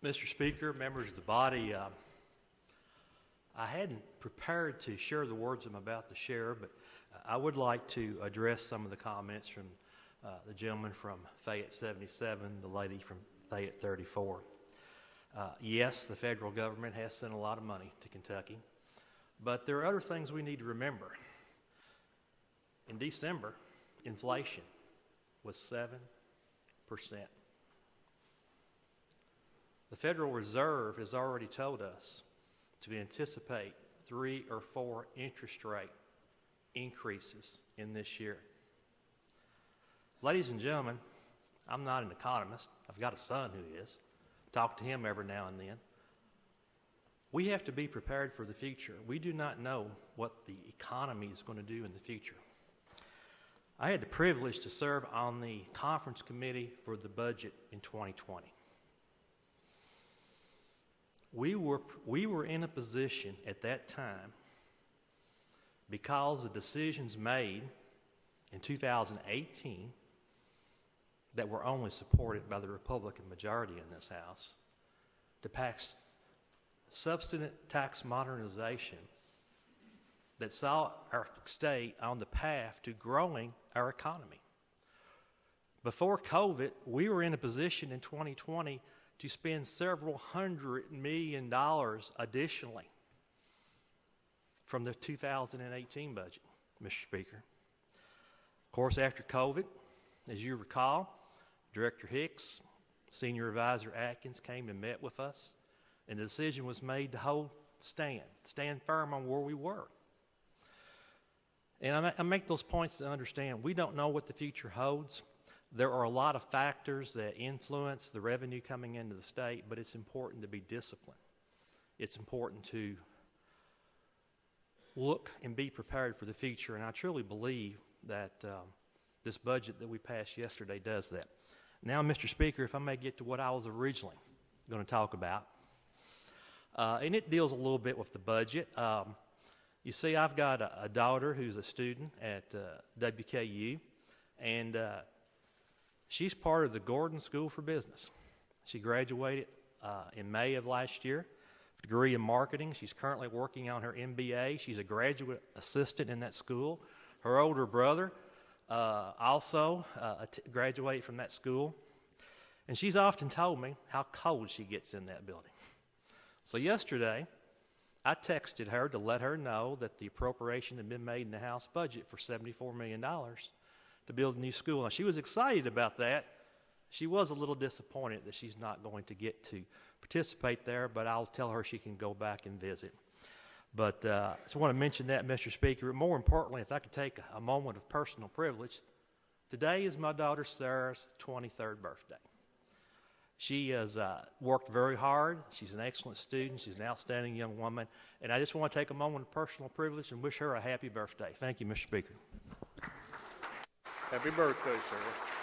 Mr. Speaker, members of the body, I hadn't prepared to share the words I'm about to share, but I would like to address some of the comments from the gentleman from Fayette 77, the lady from Fayette 34. Yes, the federal government has sent a lot of money to Kentucky, but there are other things we need to remember. In December, inflation was 7%. The Federal Reserve has already told us to anticipate 3 or 4 interest rate increases in this year. Ladies and gentlemen, I'm not an economist. I've got a son who is. Talk to him every now and then. We have to be prepared for the future. We do not know what the economy is going to do in the future. I had the privilege to serve on the conference committee for the budget in 2020. We were in a position at that time, because of decisions made in 2018 that were only supported by the Republican majority in this House, to pass substantive tax modernization that saw our state on the path to growing our economy. Before COVID, we were in a position in 2020 to spend several $100 million additionally from the 2018 budget, Mr. Speaker. Of course, after COVID, as you recall, Director Hicks, Senior Advisor Atkins came and met with us, and the decision was made to stand firm on where we were. And I make those points to understand we don't know what the future holds. There are a lot of factors that influence the revenue coming into the state, but it's important to be disciplined. It's important to look and be prepared for the future, and I truly believe that this budget that we passed yesterday does that. Now, Mr. Speaker, if I may get to what I was originally going to talk about, and it deals a little bit with the budget. You see, I've got a daughter who's a student at WKU, and she's part of the Gordon School for Business. She graduated in May of last year, a degree in marketing. She's currently working on her MBA. She's a graduate assistant in that school. Her older brother also graduated from that school. And she's often told me how cold she gets in that building. So yesterday, I texted her to let her know that the appropriation had been made in the House budget for $74 million to build a new school. Now, she was excited about that. She was a little disappointed that she's not going to get to participate there, but I'll tell her she can go back and visit. But I just want to mention that, Mr. Speaker. But more importantly, if I could take a moment of personal privilege, today is my daughter Sarah's 23rd birthday. She has worked very hard. She's an excellent student. She's an outstanding young woman. And I just want to take a moment of personal privilege and wish her a happy birthday. Thank you, Mr. Speaker. Happy birthday, Sarah.